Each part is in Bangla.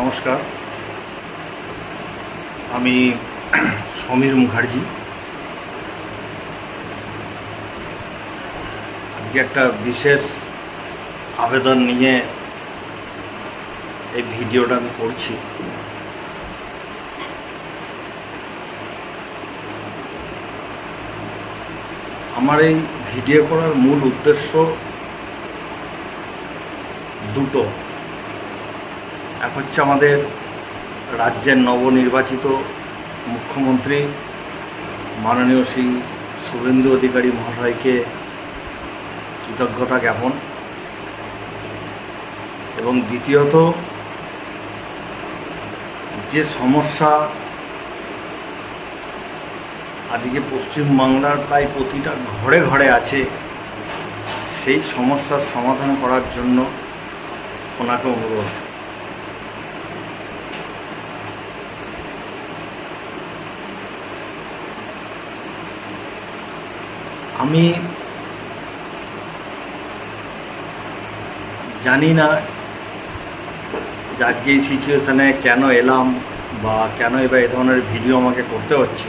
নমস্কার, আমি সমীর মুখার্জি। আজকে একটা বিশেষ আবেদন নিয়ে এই ভিডিওটা আমি করছি। আমার এই ভিডিও করার মূল উদ্দেশ্য দুটো। এক হচ্ছে আমাদের রাজ্যের নবনির্বাচিত মুখ্যমন্ত্রী মাননীয় শ্রী শুভেন্দু অধিকারী মহাশয়কে কৃতজ্ঞতা জ্ঞাপন, এবং দ্বিতীয়ত যে সমস্যা আজকে পশ্চিমবাংলার প্রায় প্রতিটা ঘরে ঘরে আছে, সেই সমস্যার সমাধান করার জন্য ওনাকে অনুরোধ। আমি জানি না যে আজকে এই সিচুয়েশানে কেন এলাম বা কেন এবার এ ধরনের ভিডিও আমাকে করতে হচ্ছে।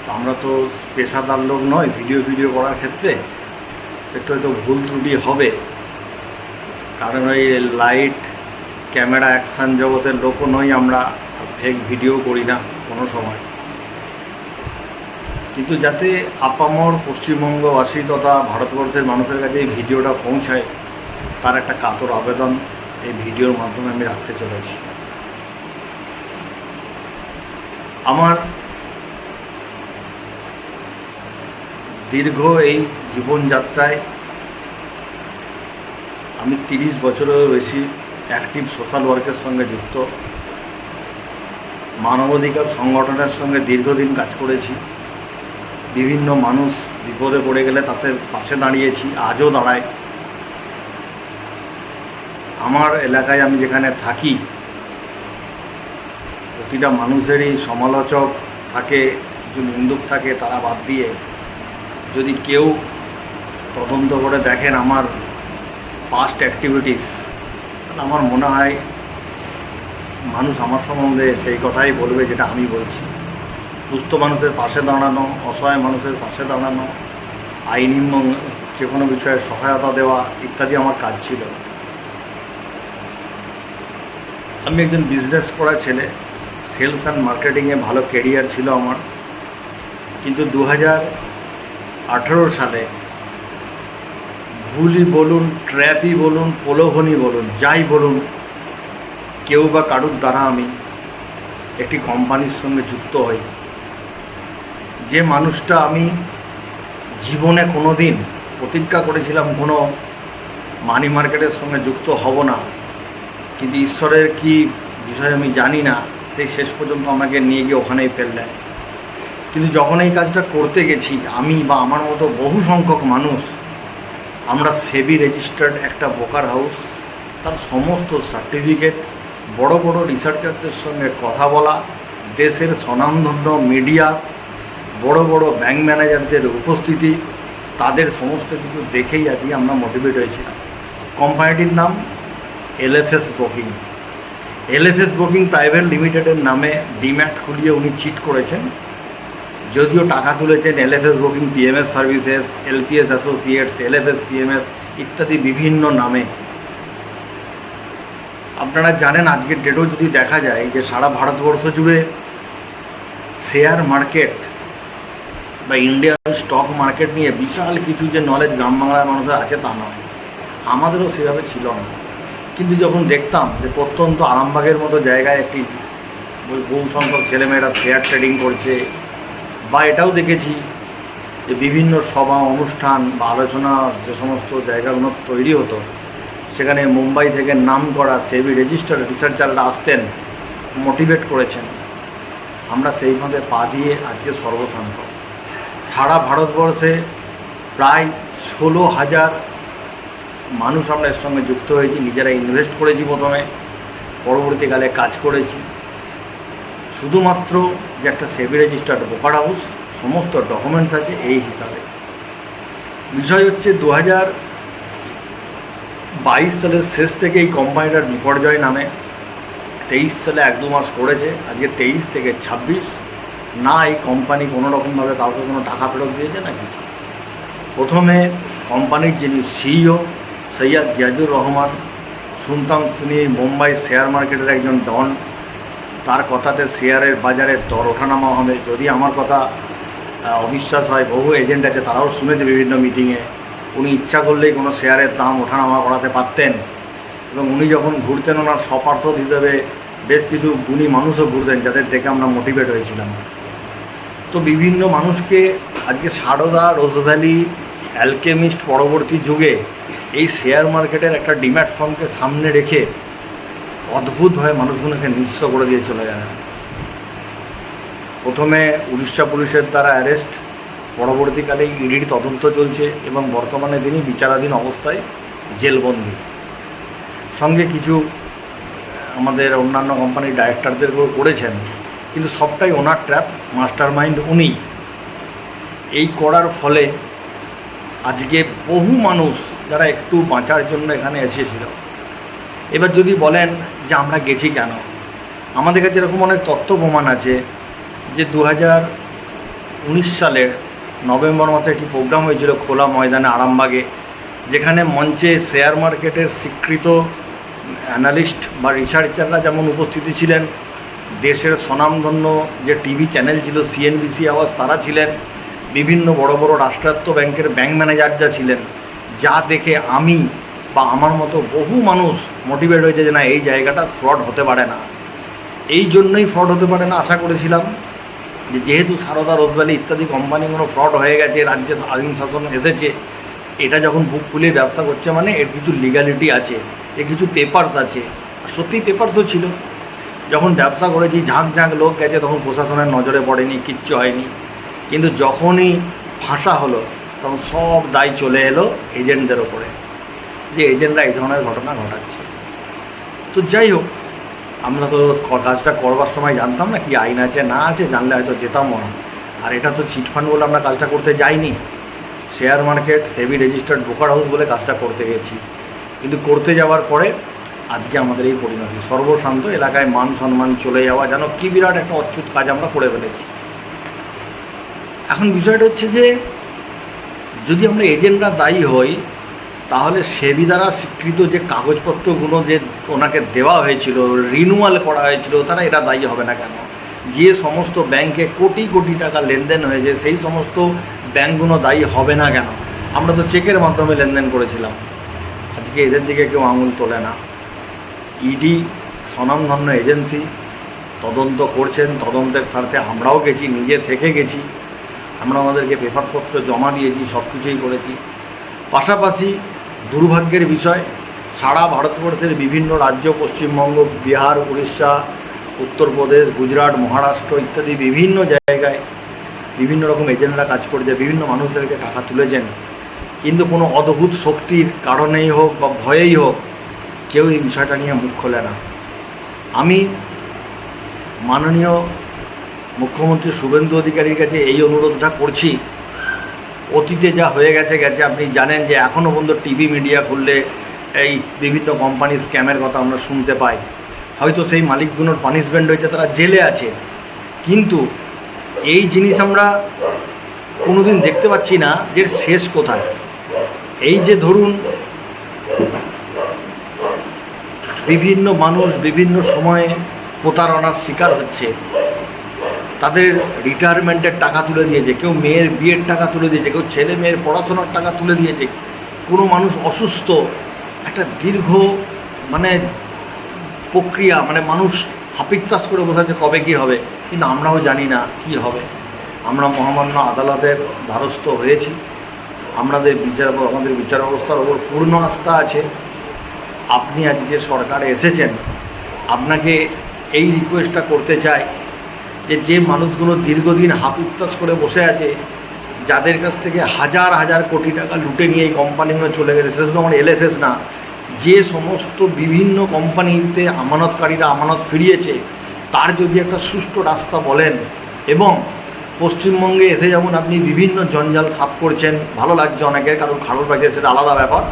তো আমরা তো পেশাদার লোক নয়, ভিডিও করার ক্ষেত্রে একটু হয়তো ভুল ত্রুটি হবে, কারণ ওই লাইট ক্যামেরা অ্যাকশান জগতের লোকও নই আমরা, ফেক ভিডিও করি না কোনো সময়। কিন্তু যাতে আপামর পশ্চিমবঙ্গবাসী তথা ভারতবর্ষের মানুষের কাছে এই ভিডিওটা পৌঁছায়, তার একটা কাতর আবেদন এই ভিডিওর মাধ্যমে আমি রাখতে চলেছি। আমার দীর্ঘ এই জীবনযাত্রায় আমি 30 বছরেরও বেশি অ্যাক্টিভ সোশ্যাল ওয়ার্কের সঙ্গে যুক্ত, মানবাধিকার সংগঠনের সঙ্গে দীর্ঘদিন কাজ করেছি। বিভিন্ন মানুষ বিপদে পড়ে গেলে তাদের পাশে দাঁড়িয়েছি, আজও দাঁড়াই। আমার এলাকায় আমি যেখানে থাকি, প্রতিটা মানুষেরই সমালোচক থাকে, কিছু নিন্দুক থাকে। তারা বাদ দিয়ে যদি কেউ তদন্ত করে দেখেন আমার পাস্ট অ্যাক্টিভিটিস, আমার মনে হয় মানুষ আমার সম্বন্ধে সেই কথাই বলবে যেটা আমি বলছি। দুস্থ মানুষের পাশে দাঁড়ানো, অসহায় মানুষের পাশে দাঁড়ানো, আইনি যে কোনো বিষয়ে সহায়তা দেওয়া ইত্যাদি আমার কাজ ছিল। আমি একজন বিজনেস করা ছেলে, সেলস অ্যান্ড মার্কেটিংয়ে ভালো ক্যারিয়ার ছিল আমার। কিন্তু 2018 সালে ভুলই বলুন, ট্র্যাপই বলুন, প্রলোভনই বলুন, যাই বলুন, কেউ বা কারুর দ্বারা আমি একটি কোম্পানির সঙ্গে যুক্ত হই। যে মানুষটা আমি জীবনে কোনো দিন প্রতিজ্ঞা করেছিলাম কোনো মানি মার্কেটের সঙ্গে যুক্ত হব না, কিন্তু ঈশ্বরের কি বিষয় আমি জানি না, সেই শেষ পর্যন্ত আমাকে নিয়ে গিয়ে ওখানেই ফেললেন। কিন্তু যখন এই কাজটা করতে গেছি, আমি বা আমার মতো বহু সংখ্যক মানুষ, আমরা সেবি রেজিস্টার্ড একটা ব্রোকার হাউস, তার সমস্ত সার্টিফিকেট, বড় বড় রিসার্চারদের সঙ্গে কথা বলা, দেশের স্বনামধন্য মিডিয়া, বড় বড় ব্যাংক ম্যানেজারদের উপস্থিতি, তাদের সমস্ত কিছু দেখেই আজকে আমরা মোটিভেট হয়েছিলাম। কোম্পানিটির নাম এলএফএস ব্রোকিং। এলএফএস ব্রোকিং প্রাইভেট লিমিটেডের নামে ডিম্যাট খুলিয়ে উনি চিট করেছেন, যদিও টাকা তুলেছেন LFS broking PMS services, LPS associates, LFS PMS ইত্যাদি বিভিন্ন নামে। আপনারা জানেন আজকের ডেটেও যদি দেখা যায় যে সারা ভারতবর্ষ জুড়ে শেয়ার মার্কেট বা ইন্ডিয়ান স্টক মার্কেট নিয়ে বিশাল কিছু যে নলেজ গ্রাম বাংলার মানুষের আছে তা নয়, আমাদেরও সেভাবে ছিল না। কিন্তু যখন দেখতাম যে প্রত্যন্ত আরামবাগের মতো জায়গায় একটি বহু সংখ্যক ছেলেমেয়েরা শেয়ার ট্রেডিং করছে, বা এটাও দেখেছি যে বিভিন্ন সভা অনুষ্ঠান বা আলোচনা যে সমস্ত জায়গাগুলো তৈরি হতো, সেখানে মুম্বাই থেকে নাম করা সেবি রেজিস্টার্ড রিসার্চাররা আসতেন, মোটিভেট করেছেন। আমরা সেইভাবে পা দিয়ে আজকে সর্বশান্ত। সারা ভারতবর্ষে প্রায় 16,000 মানুষ আমরা এর সঙ্গে যুক্ত হয়েছি, নিজেরা ইনভেস্ট করেছি প্রথমে, পরবর্তীকালে কাজ করেছি। শুধুমাত্র যে একটা সেবি রেজিস্টার্ড ব্রোকার হাউস, সমস্ত ডকুমেন্টস আছে এই হিসাবে। বিষয় হচ্ছে 2022 সালের শেষ থেকে এই কোম্পানিটার বিপর্যয় নামে। 23 সালে 1-2 মাস করেছে, আজকে 23 থেকে 26, না এই কোম্পানি কোনো রকমভাবে কাউকে কোনো টাকা ফেরত দিয়েছে না কিছু। প্রথমে কোম্পানির যিনি সিইও সৈয়দ জিয়াজুর রহমান, শুনতাম তিনি মুম্বাই শেয়ার মার্কেটের একজন ডন, তার কথাতে শেয়ারের বাজারে দর ওঠানামা হবে। যদি আমার কথা অবিশ্বাস হয়, বহু এজেন্ট আছে তারাও শুনেছে বিভিন্ন মিটিংয়ে, উনি ইচ্ছা করলেই কোনো শেয়ারের দাম ওঠানামা করাতে পারতেন। এবং উনি যখন ঘুরতেন ওনার সপার্ষদ হিসেবে বেশ কিছু গুণী মানুষও ঘুরতেন, যাদের দেখে আমরা মোটিভেট হয়েছিলাম। তো বিভিন্ন মানুষকে আজকে সারদা, রোজভ্যালি, অ্যালকেমিস্ট পরবর্তী যুগে এই শেয়ার মার্কেটের একটা ডিম্যাট ফার্মকে সামনে রেখে অদ্ভুতভাবে মানুষগুলোকে নিঃস্ব করে দিয়ে চলে যায়। প্রথমে উড়িষ্যা পুলিশের দ্বারা অ্যারেস্ট, পরবর্তীকালে ইডির তদন্ত চলছে এবং বর্তমানে তিনি বিচারাধীন অবস্থায় জেলবন্দি। সঙ্গে কিছু আমাদের অন্যান্য কোম্পানির ডাইরেক্টরদেরকেও করেছেন, কিন্তু সবটাই ওনার ট্র্যাপ, মাস্টার মাইন্ড উনি। এই করার ফলে আজকে বহু মানুষ যারা একটু বাঁচার জন্য এখানে এসেছিল, এবার যদি বলেন যে আমরা গেছি কেন, আমাদের কাছে এরকম অনেক তথ্য প্রমাণ আছে যে 2019 সালের নভেম্বর মাসে একটি প্রোগ্রাম হয়েছিল খোলা ময়দানে আরামবাগে, যেখানে মঞ্চে শেয়ার মার্কেটের স্বীকৃত অ্যানালিস্ট বা রিসার্চাররা যেমন উপস্থিতি ছিলেন, দেশের স্বনামধন্য যে টিভি চ্যানেল ছিল সিএনবিসি আওয়াজ তারা ছিলেন, বিভিন্ন বড় বড় রাষ্ট্রায়ত্ত ব্যাংকের ব্যাংক ম্যানেজার যা ছিলেন, যা দেখে আমি বা আমার মতো বহু মানুষ মোটিভেট হয়েছে যে না, এই জায়গাটা ফ্রড হতে পারে না। এই জন্যই ফ্রড হতে পারে না আশা করেছিলাম যে যেহেতু সারদা, রোজভ্যালি ইত্যাদি কোম্পানিগুলো ফ্রড হয়ে গেছে, রাজ্যে আইন শাসন এসেছে, এটা যখন বুক খুলে ব্যবসা করছে মানে এর কিছু লিগ্যালিটি আছে, এর কিছু পেপারস আছে। আর সত্যিই পেপারসও ছিল। যখন ব্যবসা করেছি ঝাঁক ঝাঁক লোক গেছে, তখন প্রশাসনের নজরে পড়েনি, কিচ্ছু হয়নি। কিন্তু যখনই ফাঁসা হলো তখন সব দায় চলে এলো এজেন্টদের ওপরে, যে এজেন্টরা এই ধরনের ঘটনা ঘটাচ্ছে। তো যাই হোক, আমরা তো কাজটা করবার সময় জানতাম না কি আইন আছে না আছে, জানলে হয়তো যেতামও না। আর এটা তো চিটফান্ড বলে আমরা কাজটা করতে যাইনি, শেয়ার মার্কেট সেবি রেজিস্টার্ড ব্রোকার হাউস বলে কাজটা করতে গেছি। কিন্তু করতে যাওয়ার পরে আজকে আমাদের এই পরিণতি, সর্বশান্ত এলাকায় মান সম্মান চলে যাওয়া, যেন কি বিরাট একটা অচ্যুত কাজ আমরা করে ফেলেছি। এখন বিষয়টা হচ্ছে যে যদি আমরা এজেন্টরা দায়ী হই, তাহলে সেবি দ্বারা স্বীকৃত যে কাগজপত্রগুলো যে ওনাকে দেওয়া হয়েছিল, রিনুয়াল করা হয়েছিল, তারা এটা দায়ী হবে না কেন? যে সমস্ত ব্যাংকে কোটি কোটি টাকা লেনদেন হয়েছে সেই সমস্ত ব্যাংকগুলো দায়ী হবে না কেন? আমরা তো চেকের মাধ্যমে লেনদেন করেছিলাম। আজকে এদের দিকে কেউ আঙুল তোলে না। ইডি স্বনামধন্য এজেন্সি তদন্ত করছেন, তদন্তের স্বার্থে আমরাও গেছি, নিজে থেকে গেছি, আমরা আমাদেরকে পেপারপত্র জমা দিয়েছি, সব কিছুই করেছি। পাশাপাশি দুর্ভাগ্যের বিষয়, সারা ভারতবর্ষের বিভিন্ন রাজ্য, পশ্চিমবঙ্গ, বিহার, উড়িষ্যা, উত্তরপ্রদেশ, গুজরাট, মহারাষ্ট্র ইত্যাদি বিভিন্ন জায়গায় বিভিন্ন রকম এজেন্টরা কাজ করেছে, বিভিন্ন মানুষদেরকে টাকা তুলেছেন। কিন্তু কোনো অদ্ভুত শক্তির কারণেই হোক বা ভয়েই হোক, কেউ এই বিষয়টা নিয়ে মুখ খোলে না। আমি মাননীয় মুখ্যমন্ত্রী শুভেন্দু অধিকারীর কাছে এই অনুরোধটা করছি, অতীতে যা হয়ে গেছে গেছে। আপনি জানেন যে এখনও পর্যন্ত টিভি মিডিয়া খুললে এই বিভিন্ন কোম্পানির স্ক্যামের কথা আমরা শুনতে পাই। হয়তো সেই মালিকগুলোর পানিশমেন্ট হয়েছে, তারা জেলে আছে, কিন্তু এই জিনিস আমরা কোনোদিন দেখতে পাচ্ছি না যে শেষ কোথায়। এই যে ধরুন বিভিন্ন মানুষ বিভিন্ন সময়ে প্রতারণার শিকার হচ্ছে, তাদের রিটায়ারমেন্টের টাকা তুলে দিয়েছে, কেউ মেয়ের বিয়ের টাকা তুলে দিয়েছে, কেউ ছেলে মেয়ের পড়াশোনার টাকা তুলে দিয়েছে, কোনো মানুষ অসুস্থ, একটা দীর্ঘ প্রক্রিয়া, মানুষ হাপিত্তাস করে বসেছে কবে কী হবে, কিন্তু আমরাও জানি না কি হবে। আমরা মহামান্য আদালতের দ্বারস্থ হয়েছি, আমাদের বিচার ব্যবস্থার ওপর পূর্ণ আস্থা আছে। আপনি আজকে সরকারে এসেছেন, আপনাকে এই রিকোয়েস্টটা করতে চাই যে মানুষগুলো দীর্ঘদিন হাপিত্তাস করে বসে আছে, যাদের কাছ থেকে হাজার হাজার কোটি টাকা লুটে নিয়ে এই কোম্পানিগুলো চলে গেছে, সেটা শুধু আমার এলএফএস না, যে সমস্ত বিভিন্ন কোম্পানিতে আমানতকারীরা আমানত ফিরিয়েছে, তার যদি একটা সুষ্ঠু রাস্তা বলেন। এবং পশ্চিমবঙ্গে এসে যেমন আপনি বিভিন্ন জঞ্জাল সাফ করছেন, ভালো লাগছে অনেকের, কারণ খারাপ লাগছে সেটা আলাদা ব্যাপার,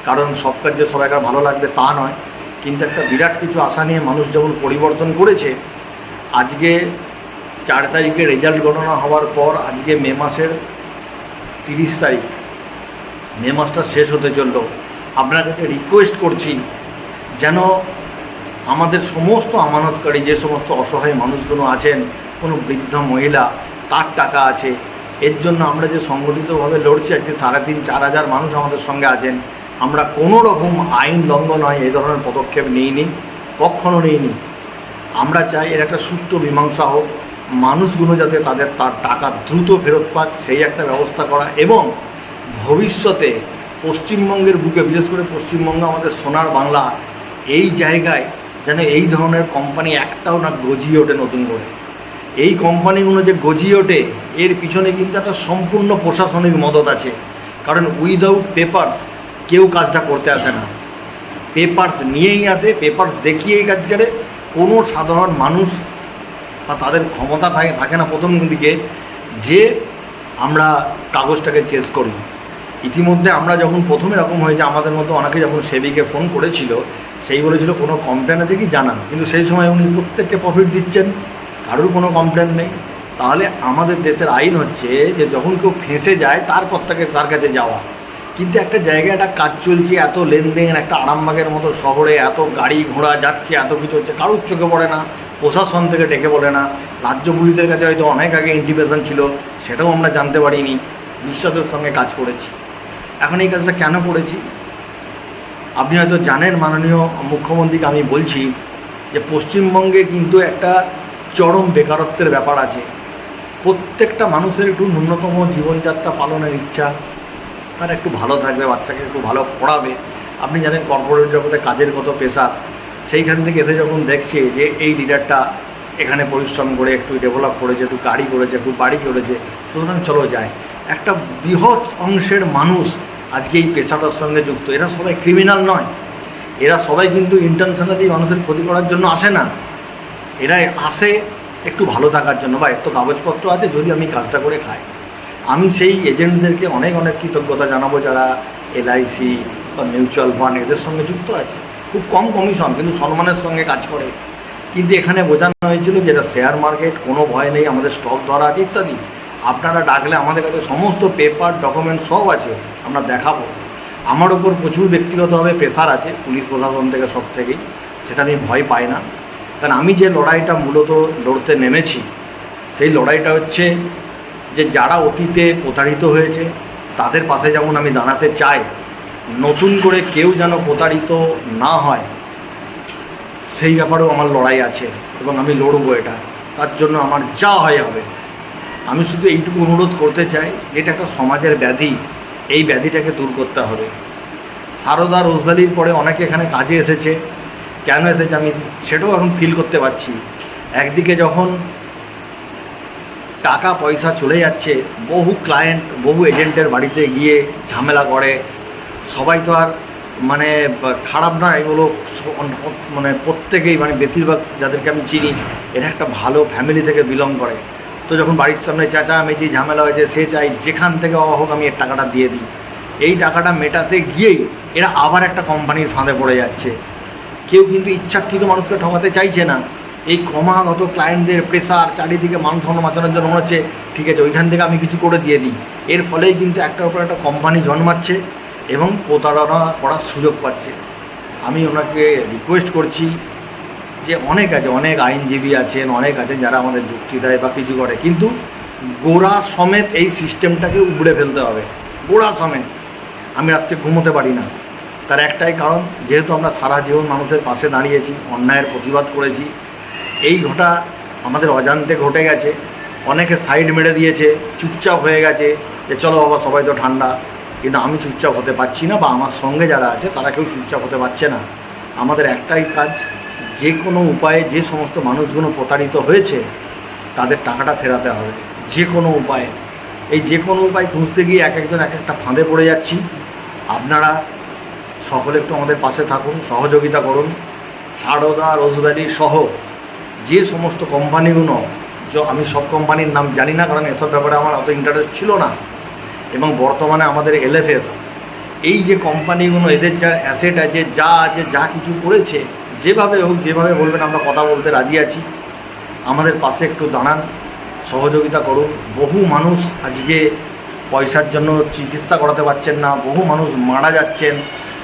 কারণ সব কাজে সবাইকার ভালো লাগবে তা নয়, কিন্তু একটা বিরাট কিছু আশা নিয়ে মানুষ যেমন পরিবর্তন করেছে। আজকে 4 তারিখে রেজাল্ট গণনা হওয়ার পর আজকে মে মাসের 30 তারিখ, মে মাসটা শেষ হতে চলল। আপনার কাছে রিকোয়েস্ট করছি যেন আমাদের সমস্ত আমানতকারী যে সমস্ত অসহায় মানুষগুলো আছেন, কোনো বৃদ্ধা মহিলা তার টাকা আছে, এর জন্য আমরা যে সংগঠিতভাবে লড়ছি, আজকে 3,500-4 হাজার মানুষ আমাদের সঙ্গে আছেন, আমরা কোনো রকম আইন লঙ্ঘন হয় এই ধরনের পদক্ষেপ নিইনি, কখনো নিইনি। আমরা চাই এর একটা সুষ্ঠু মীমাংসা হোক, মানুষগুলো যাতে তার টাকা দ্রুত ফেরত পাক সেই একটা ব্যবস্থা করা, এবং ভবিষ্যতে পশ্চিমবঙ্গের বুকে, বিশেষ করে পশ্চিমবঙ্গ আমাদের সোনার বাংলা, এই জায়গায় যেন এই ধরনের কোম্পানি একটাও না গজিয়ে ওঠে নতুন করে। এই কোম্পানিগুলো যে গজিয়ে ওঠে এর পিছনে কিন্তু একটা সম্পূর্ণ প্রশাসনিক মদত আছে, কারণ উইদাউট পেপারস কেউ কাজটা করতে আসে না, পেপারস নিয়েই আসে, পেপারস দেখিয়েই কাজ করে। কোনো সাধারণ মানুষ বা তাদের ক্ষমতা থাকে না প্রথম দিকে যে আমরা কাগজটাকে চেঞ্জ করি। ইতিমধ্যে আমরা যখন প্রথমে এরকম হয়েছে, আমাদের মধ্যে অনেকে যখন সেবিকে ফোন করেছিল, সেই বলেছিল কোনো কমপ্লেন আছে কি জানান, কিন্তু সেই সময় উনি প্রত্যেককে প্রফিট দিচ্ছেন, কারোর কোনো কমপ্লেন নেই। তাহলে আমাদের দেশের আইন হচ্ছে যে যখন কেউ ফেঁসে যায় তারপর তার কাছে যাওয়া, কিন্তু একটা জায়গায় একটা কাজ চলছে, এত লেনদেন, একটা আরামবাগের মতো শহরে এত গাড়ি ঘোড়া যাচ্ছে, এত কিছু হচ্ছে, কারোর চোখে পড়ে না, প্রশাসন থেকে ডেকে বলে না, রাজ্য পুলিশের কাছে হয়তো অনেক আগে ইন্টিমেশন ছিল, সেটাও আমরা জানতে পারিনি, বিশ্বাসের সঙ্গে কাজ করেছি। এখন এই কাজটা কেন করেছি আপনি হয়তো জানেন, মাননীয় মুখ্যমন্ত্রীকে আমি বলছি যে পশ্চিমবঙ্গে কিন্তু একটা চরম বেকারত্বের ব্যাপার আছে। প্রত্যেকটা মানুষের একটু ন্যূনতম জীবনযাত্রা পালনের ইচ্ছা, তারা একটু ভালো থাকবে, বাচ্চাকে একটু ভালো পড়াবে। আপনি জানেন কর্পোরেট জগতে কাজের কত প্রেশার, সেইখান থেকে এসে যখন দেখছে যে এই লিডারটা এখানে পরিশ্রম করে একটু ডেভেলপ করেছে, একটু গাড়ি করেছে, একটু বাড়ি করেছে, সুতরাং চলো যায়। একটা বৃহৎ অংশের মানুষ আজকে এই পেশাটার সঙ্গে যুক্ত। এরা সবাই ক্রিমিনাল নয়, এরা সবাই কিন্তু ইন্টেনশনালি মানুষের ক্ষতি করার জন্য আসে না, এরা আসে একটু ভালো থাকার জন্য, বা একটু কাগজপত্র আছে যদি আমি কাজটা করে খাই। আমি সেই এজেন্টদেরকে অনেক অনেক কৃতজ্ঞতা জানাবো যারা LIC বা মিউচুয়াল ফান্ড এদের সঙ্গে যুক্ত আছে। খুব কম কমিশন কিন্তু সম্মানের সঙ্গে কাজ করে। কিন্তু এখানে বোঝানো হয়েছিল যেটা শেয়ার মার্কেট, কোনো ভয় নেই, আমাদের স্টক ধরা আছে ইত্যাদি। আপনারা ডাকলে আমাদের কাছে সমস্ত পেপার ডকুমেন্ট সব আছে, আমরা দেখাবো। আমার ওপর প্রচুর ব্যক্তিগতভাবে প্রেশার আছে পুলিশ প্রশাসন থেকে, সব থেকেই, সেটা আমি ভয় পাই না। কারণ আমি যে লড়াইটা মূলত লড়তে নেমেছি, সেই লড়াইটা হচ্ছে যে যারা অতীতে প্রতারিত হয়েছে তাদের পাশে যেমন আমি দাঁড়াতে চাই, নতুন করে কেউ যেন প্রতারিত না হয় সেই ব্যাপারেও আমার লড়াই আছে, এবং আমি লড়বো এটা, তার জন্য আমার যা হয় হবে। আমি শুধু এইটুকু অনুরোধ করতে চাই, যেটা একটা সমাজের ব্যাধি, এই ব্যাধিটাকে দূর করতে হবে। সারদা রোজভ্যালির পরে অনেকে এখানে কাজে এসেছে, কেন এসেছে আমি সেটাও এখন ফিল করতে পারছি। একদিকে যখন টাকা পয়সা চলে যাচ্ছে, বহু ক্লায়েন্ট বহু এজেন্টের বাড়িতে গিয়ে ঝামেলা করে, সবাই তো আর মানে খারাপ না, এগুলো মানে প্রত্যেকেই, মানে বেশিরভাগ যাদেরকে আমি চিনি এরা একটা ভালো ফ্যামিলি থেকে বিলং করে। তো যখন বাড়ির সামনে চেঁচামেচি ঝামেলা হয়েছে, সে চাই যেখান থেকে হোক আমি এর টাকাটা দিয়ে দিই। এই টাকাটা মেটাতে গিয়েই এরা আবার একটা কোম্পানির ফাঁদে পড়ে যাচ্ছে। কেউ কিন্তু ইচ্ছাকৃত মানুষকে ঠকাতে চাইছে না। এই ক্রমাগত ক্লায়েন্টদের প্রেসার, চারিদিকে মান সম্মান বাঁচানোর জন্য মনে হচ্ছে ঠিক আছে ওইখান থেকে আমি কিছু করে দিয়ে দিই। এর ফলেই কিন্তু একটার উপর একটা কোম্পানি জন্মাচ্ছে এবং প্রতারণা করার সুযোগ পাচ্ছে। আমি ওনাকে রিকোয়েস্ট করছি যে অনেক আছে, অনেক আইনজীবী আছেন, অনেক আছেন যারা আমাদের যুক্তি দেয় বা কিছু করে, কিন্তু গোড়া সমেত এই সিস্টেমটাকে উপড়ে ফেলতে হবে, গোড়া সমেত। আমি রাত্রে ঘুমোতে পারি না, তার একটাই কারণ, যেহেতু আমরা সারা জীবন মানুষের পাশে দাঁড়িয়েছি, অন্যায়ের প্রতিবাদ করেছি। এই ঘটা আমাদের অজান্তে ঘটে গেছে, অনেকে সাইড মেরে দিয়েছে, চুপচাপ হয়ে গেছে যে চলো বাবা সবাই তো ঠান্ডা, কিন্তু আমি চুপচাপ হতে পারছি না, বা আমার সঙ্গে যারা আছে তারা কেউ চুপচাপ হতে পারছে না। আমাদের একটাই কাজ, যে কোনো উপায়ে যে সমস্ত মানুষগুলো প্রতারিত হয়েছে তাদের টাকাটা ফেরাতে হবে, যে কোনো উপায়ে। এই যে কোনো উপায় খুঁজতে গিয়ে এক একজন এক একটা ফাঁদে পড়ে যাচ্ছি। আপনারা সকলে একটু আমাদের পাশে থাকুন, সহযোগিতা করুন। সারদা রোজভ্যালি সহ যে সমস্ত কোম্পানিগুলো, আমি সব কোম্পানির নাম জানি না কারণ এসব ব্যাপারে আমার অত ইন্টারেস্ট ছিল না, এবং বর্তমানে আমাদের LFS এই যে কোম্পানিগুলো এদের যা অ্যাসেট আছে যা কিছু করেছে, যেভাবে হোক যেভাবে বলবেন আমরা কথা বলতে রাজি আছি। আমাদের পাশে একটু দাঁড়ান, সহযোগিতা করুন। বহু মানুষ আজকে পয়সার জন্য চিকিৎসা করাতে পারছেন না, বহু মানুষ মারা যাচ্ছেন,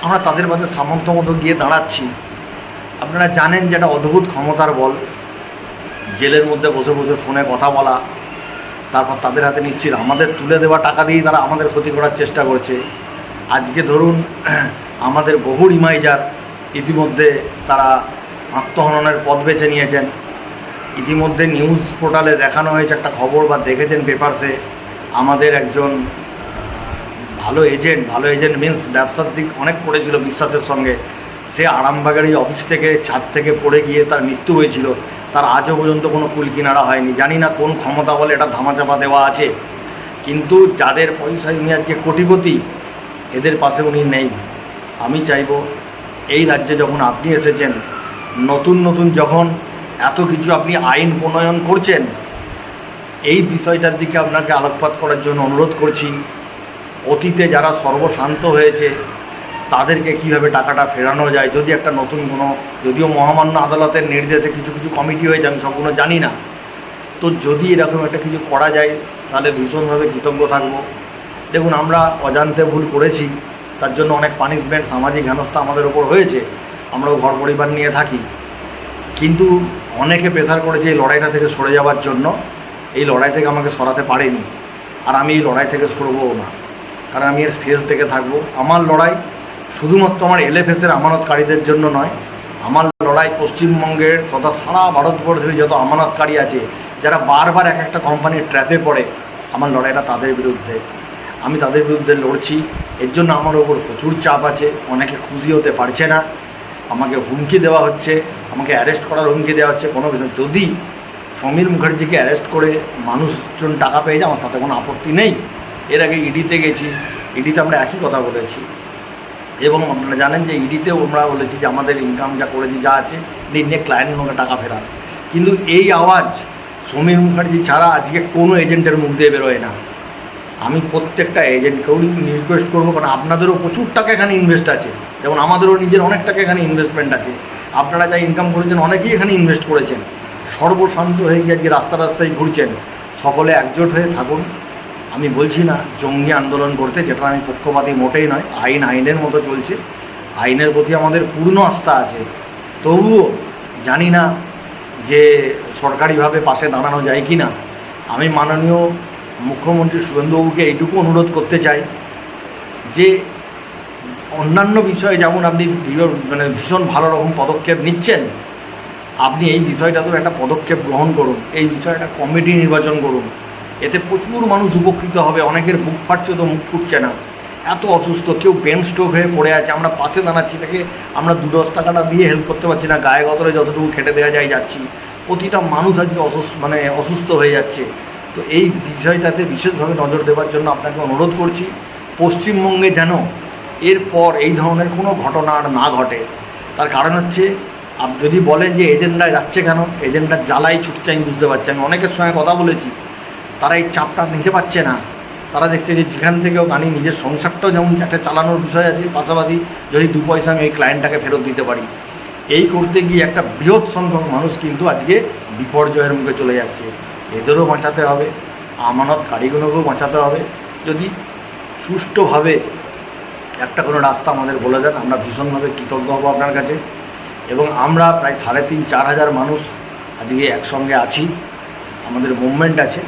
আমরা তাদের পাশে সামর্থ্য মতো গিয়ে দাঁড়াচ্ছি। আপনারা জানেন যে একটা অদ্ভুত ক্ষমতার বল, জেলের মধ্যে বসে বসে ফোনে কথা বলা, তারপর তাদের হাতে নিশ্চিত আমাদের তুলে দেওয়া টাকা দিয়েই তারা আমাদের ক্ষতি করার চেষ্টা করছে। আজকে ধরুন আমাদের বহু রিমাইজার ইতিমধ্যে তারা আত্মহননের পথ বেছে নিয়েছেন। ইতিমধ্যে নিউজ পোর্টালে দেখানো হয়েছে একটা খবর, বা দেখেছেন পেপারসে, আমাদের একজন ভালো এজেন্ট মিন্স ব্যবসার দিক অনেক করেছিল বিশ্বাসের সঙ্গে, সে আরামবাগের এই অফিস থেকে ছাদ থেকে পড়ে গিয়ে তার মৃত্যু হয়েছিল। তার আজও পর্যন্ত কোনো কুল কিনারা হয়নি। জানি না কোন ক্ষমতা বলে এটা ধামাচাপা দেওয়া আছে, কিন্তু যাদের পয়সায় উনি আজকে কোটিপতি, এদের পাশে উনি নেই। আমি চাইব এই রাজ্যে যখন আপনি এসেছেন, নতুন যখন এত কিছু আপনি আইন প্রণয়ন করছেন, এই বিষয়টার দিকে আপনাকে আলোকপাত করার জন্য অনুরোধ করছি। অতীতে যারা সর্বশান্ত হয়েছে তাদেরকে কিভাবে টাকাটা ফেরানো যায়, যদি একটা নতুন কোনো, যদিও মহামান্য আদালতের নির্দেশে কিছু কমিটি হয়েছে, আমি সবগুলো জানি না, তো যদি এরকম একটা কিছু করা যায় তাহলে ভীষণভাবে কৃতজ্ঞ থাকব। দেখুন, আমরা অজান্তে ভুল করেছি, তার জন্য অনেক পানিশমেন্ট, সামাজিক হেনস্থা আমাদের ওপর হয়েছে, আমরাও ঘর পরিবার নিয়ে থাকি, কিন্তু অনেকে প্রেসার করেছে এই লড়াইটা থেকে সরে যাওয়ার জন্য। এই লড়াই থেকে আমাকে সরাতে পারেনি, আর আমি এই লড়াই থেকে সরবও না, কারণ আমি এর শেষ থেকে থাকবো। আমার লড়াই শুধুমাত্র আমার এলএফএসের আমানতকারীদের জন্য নয়, আমার লড়াই পশ্চিমবঙ্গের তথা সারা ভারতবর্ষের যত আমানতকারী আছে, যারা বারবার একটা কোম্পানির ট্র্যাপে পড়ে, আমার লড়াইটা তাদের বিরুদ্ধে। আমি তাদের বিরুদ্ধে লড়ছি, এর জন্য আমার ওপর প্রচুর চাপ আছে। অনেকে খুশি হতে পারছে না, আমাকে হুমকি দেওয়া হচ্ছে, আমাকে অ্যারেস্ট করার হুমকি দেওয়া হচ্ছে। কোনো বিষয়, যদি সমীর মুখার্জিকে অ্যারেস্ট করে মানুষজন টাকা পেয়ে যায়, আমার তাতে কোনো আপত্তি নেই। এর আগে ইডিতে গেছি, ইডিতে আমরা একই কথা বলেছি, এবং আপনারা জানেন যে ইডিতেও আমরা বলেছি যে আমাদের ইনকাম যা করেছি যা আছে নিয়ে ক্লায়েন্টগুলোকে টাকা ফেরান। কিন্তু এই আওয়াজ সমীর মুখার্জি ছাড়া আজকে কোনো এজেন্টের মুখ দিয়ে বেরোয় না। আমি প্রত্যেকটা এজেন্টকেও রিকোয়েস্ট করবো, কারণ আপনাদেরও প্রচুর টাকা এখানে ইনভেস্ট আছে, যেমন আমাদেরও নিজের অনেক টাকা এখানে ইনভেস্টমেন্ট আছে। আপনারা যা ইনকাম করেছেন অনেকেই এখানে ইনভেস্ট করেছেন, সর্বশান্ত হয়ে গিয়ে আজকে রাস্তায় ঘুরছেন। সকলে একজোট হয়ে থাকুন। আমি বলছি না জঙ্গি আন্দোলন করতে, যেটা আমি পক্ষপাতী মোটেই নয়। আইনের মতো চলছে, আইনের প্রতি আমাদের পূর্ণ আস্থা আছে। তবুও জানি না যে সরকারিভাবে পাশে দাঁড়ানো যায় কি না। আমি মাননীয় মুখ্যমন্ত্রী শুভেন্দুবাবুকে এইটুকু অনুরোধ করতে চাই যে অন্যান্য বিষয়ে যেমন আপনি ভীষণ ভালো রকম পদক্ষেপ নিচ্ছেন, আপনি এই বিষয়টাতেও একটা পদক্ষেপ গ্রহণ করুন। এই বিষয়ে একটা কমিটি নির্বাচন করুন, এতে প্রচুর মানুষ উপকৃত হবে। অনেকের বুক ফাটছে তো মুখ ফুটছে না, এত অসুস্থ, কেউ ব্রেন স্ট্রোক হয়ে পড়ে আছে, আমরা পাশে দাঁড়াচ্ছি, তাকে আমরা 2-10 টাকাটা দিয়ে হেল্প করতে পারছি না, গায়ে গতরে যতটুকু খেটে দেওয়া যায় যাচ্ছি। প্রতিটা মানুষ আজকে অসুস্থ হয়ে যাচ্ছে। তো এই বিষয়টাতে বিশেষভাবে নজর দেওয়ার জন্য আপনাকে অনুরোধ করছি। পশ্চিমবঙ্গে যেন এরপর এই ধরনের কোনো ঘটনা আর না ঘটে। তার কারণ হচ্ছে, যদি বলেন যে এজেন্ডা যাচ্ছে কেন, এজেন্ডার জ্বালাই ছুটছে, আমি বুঝতে পারছি। আমি অনেকের সঙ্গে কথা বলেছি, তারা এই চাপটা নিতে পারছে না। তারা দেখছে যে যেখান থেকেও আমি নিজের সংসারটাও যেমন একটা চালানোর বিষয় আছে, পাশাপাশি যদি 2 পয়সা আমি এই ক্লায়েন্টটাকে ফেরত দিতে পারি, এই করতে গিয়ে একটা বৃহৎ সংখ্যক মানুষ কিন্তু আজকে বিপর্যয়ের মুখে চলে যাচ্ছে। এদেরও বাঁচাতে হবে, আমানতকারীগুলোকেও বাঁচাতে হবে। যদি সুষ্ঠুভাবে একটা কোনো রাস্তা আমাদের বলে দেন, আমরা ভীষণভাবে কৃতজ্ঞ হব আপনার কাছে। এবং আমরা প্রায় 3,500-4,000 মানুষ আজকে একসঙ্গে আছি, আমাদের মুভমেন্ট আছে।